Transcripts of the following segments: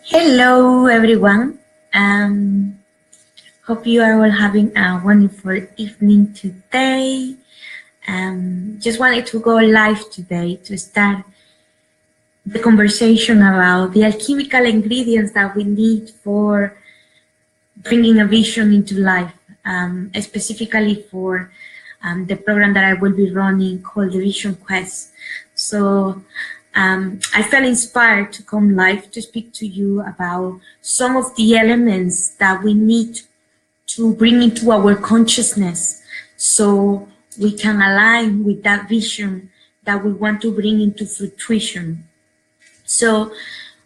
Hello, everyone. Hope you are all having a wonderful evening today. Just wanted to go live today to start the conversation about the alchemical ingredients that we need for bringing a vision into life, specifically for the program that I will be running called the Vision Quest. So I felt inspired to come live to speak to you about some of the elements that we need to bring into our consciousness so we can align with that vision that we want to bring into fruition. So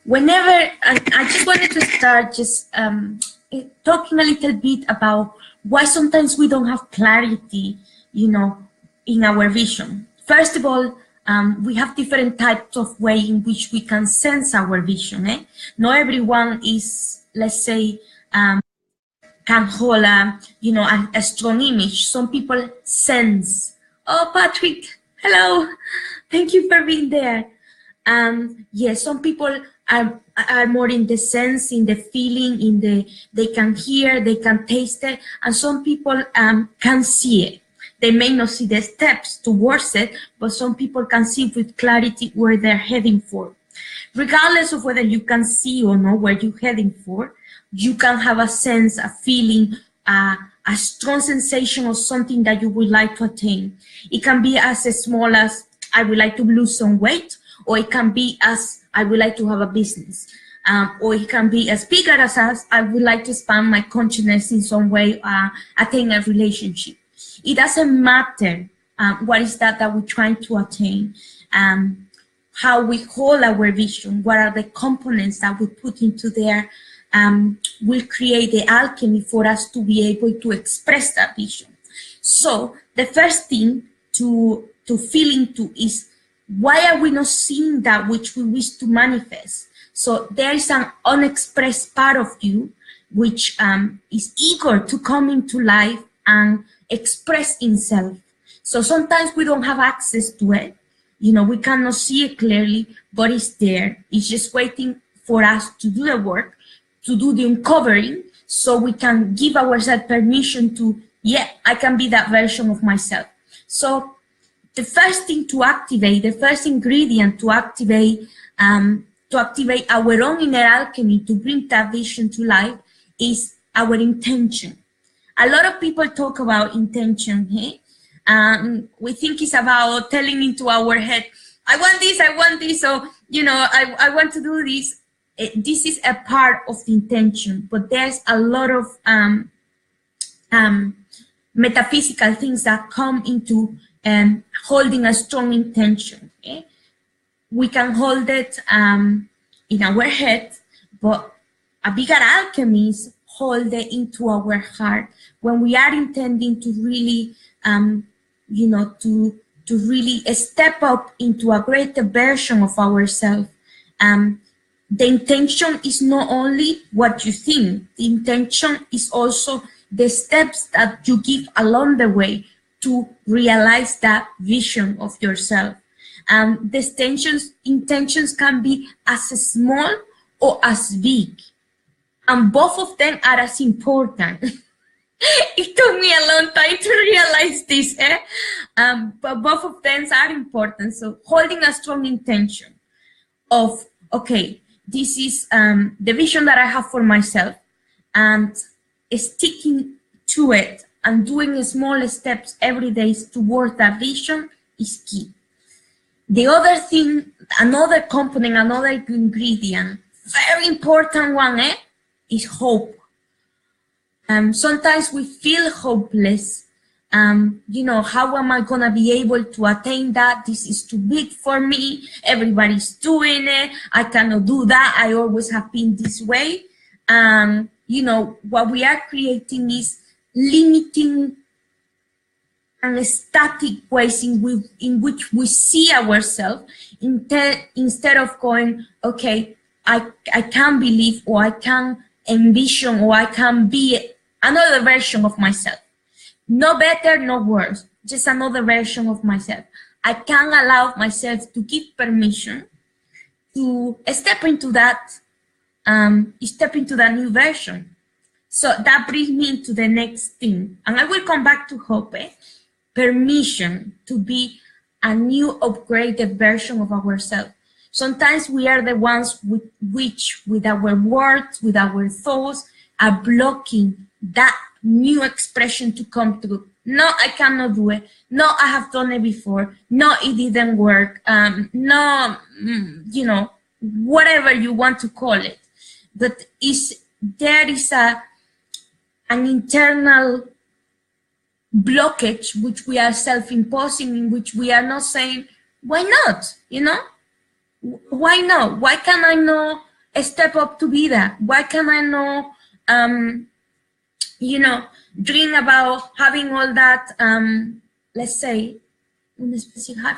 whenever, I just wanted to start just talking a little bit about why sometimes we don't have clarity, in our vision. First of all, we have different types of way in which we can sense our vision. Not everyone is, let's say, can hold a strong image. Some people sense. Oh, Patrick, hello. Thank you for being there. Yes, some people are more in the sense, in the feeling, they can hear, they can taste it, and some people can see it. They may not see the steps towards it, but some people can see with clarity where they're heading for. Regardless of whether you can see or not where you're heading for, you can have a sense, a feeling, a strong sensation of something that you would like to attain. It can be as small as, I would like to lose some weight, or it can be as, I would like to have a business. Or it can be as big as I would like to expand my consciousness in some way, attain a relationship. It doesn't matter what is that we're trying to attain, how we hold our vision, what are the components that we put into there, will create the alchemy for us to be able to express that vision. So the first thing to feel into is, why are we not seeing that which we wish to manifest? So there is an unexpressed part of you which is eager to come into life and express itself. So sometimes we don't have access to it. We cannot see it clearly, but it's there. It's just waiting for us to do the work, to do the uncovering, so we can give ourselves permission to, yeah, I can be that version of myself. So the first thing to activate, the first ingredient to activate our own inner alchemy, to bring that vision to life, is our intention. A lot of people talk about intention. We think it's about telling into our head, I want this, so, I want to do this. This is a part of the intention, but there's a lot of metaphysical things that come into holding a strong intention. We can hold it in our head, but a bigger alchemy is hold it into our heart when we are intending to really, to really step up into a greater version of ourselves. The intention is not only what you think, the intention is also the steps that you give along the way to realize that vision of yourself. The intentions can be as small or as big, and both of them are as important. It took me a long time to realize this, but both of them are important. So holding a strong intention of, okay, this is the vision that I have for myself, and sticking to it and doing small steps every day towards that vision is key. The other thing, another component, another ingredient, very important one, is hope. Sometimes we feel hopeless. How am I gonna be able to attain that? This is too big for me. Everybody's doing it. I cannot do that. I always have been this way. What we are creating is limiting and static ways in which we see ourselves, instead of going, okay, I can believe, or I can envision, or I can be another version of myself. No better, no worse, just another version of myself. I can allow myself to give permission to step into that step into that new version. So that brings me to the next thing, and I will come back to hope. Permission to be a new upgraded version of ourselves. Sometimes we are the ones with our words, with our thoughts, are blocking that new expression to come through. No, I cannot do it. No, I have done it before. No, it didn't work. No, you know, whatever you want to call it. But there is an internal blockage which we are self-imposing, in which we are not saying, why not? You know, why not? Why can I not step up to be that? Why can I not, you know, dream about having all that, let's say, yeah,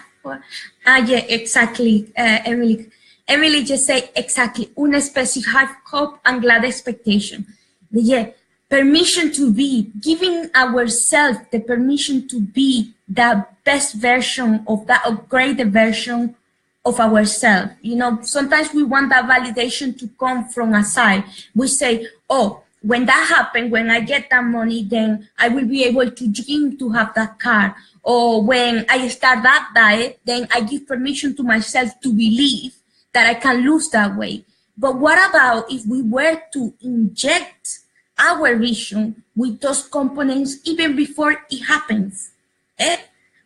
exactly, Emily. Emily just said exactly, una specific hope and glad expectation. Yeah, permission to be, giving ourselves the permission to be the best version of that upgraded version of ourselves. You know, sometimes we want that validation to come from aside. We say, oh, when that happens, when I get that money, then I will be able to dream to have that car. Or when I start that diet, then I give permission to myself to believe that I can lose that weight. But what about if we were to inject our vision with those components even before it happens?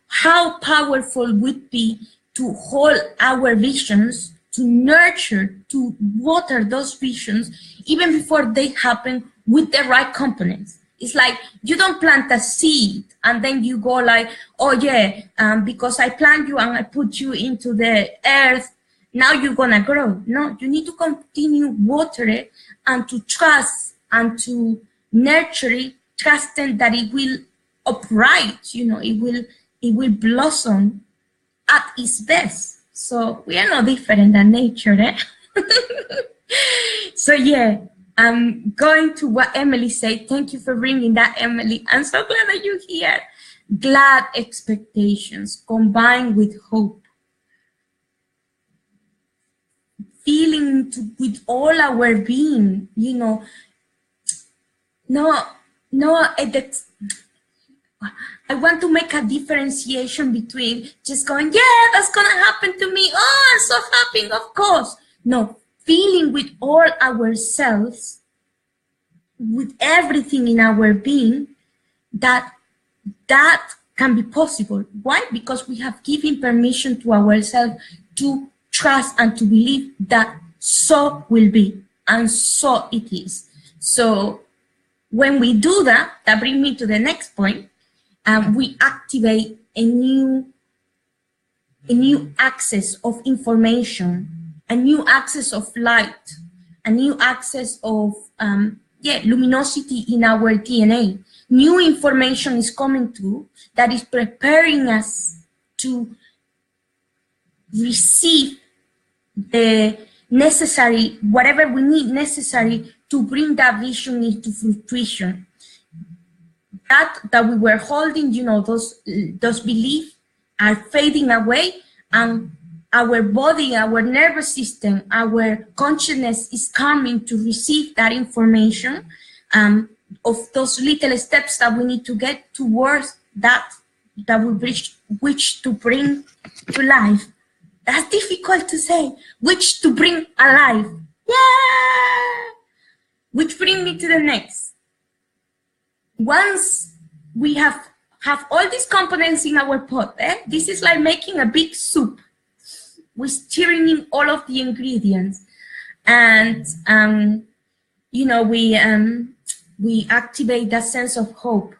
How powerful would it be to hold our visions, to nurture, to water those visions even before they happen with the right components? It's like you don't plant a seed and then you go like, oh yeah, because I plant you and I put you into the earth, now you're gonna grow. No, you need to continue water it and to trust and to nurture it, trusting that it will upright, you know, it will blossom at its best. So we are no different than nature, eh? So yeah, going to what Emily said. Thank you for bringing that, Emily. I'm so glad that you're here. Glad expectations combined with hope. Feeling with all our being, you know. I want to make a differentiation between just going, yeah, that's gonna happen to me. Oh, I'm so happy, of course. No, feeling with all ourselves, with everything in our being, that can be possible. Why? Because we have given permission to ourselves to trust and to believe that so will be, and so it is. So when we do that, that brings me to the next point. We activate a new access of information, a new access of light, a new access of luminosity in our DNA. New information is coming through that is preparing us to receive the necessary, whatever we need necessary to bring that vision into fruition. That we were holding, you know, those beliefs are fading away, and our body, our nervous system, our consciousness is coming to receive that information of those little steps that we need to get towards that we wish to bring to life. That's difficult to say, which to bring alive. Yeah! Which brings me to the next. Once we have all these components in our pot, this is like making a big soup. We're stirring in all of the ingredients, and you know, we activate that sense of hope,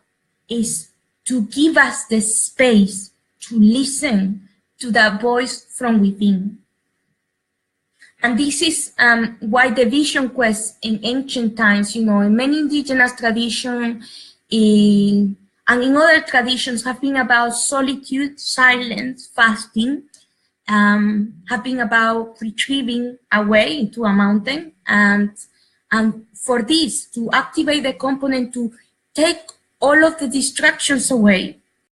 is to give us the space to listen to that voice from within. And this is why the vision quest in ancient times, you know, in many indigenous traditions, and in other traditions, have been about solitude, silence, fasting, have been about retrieving away into a mountain, and for this, to activate the component to take all of the distractions away,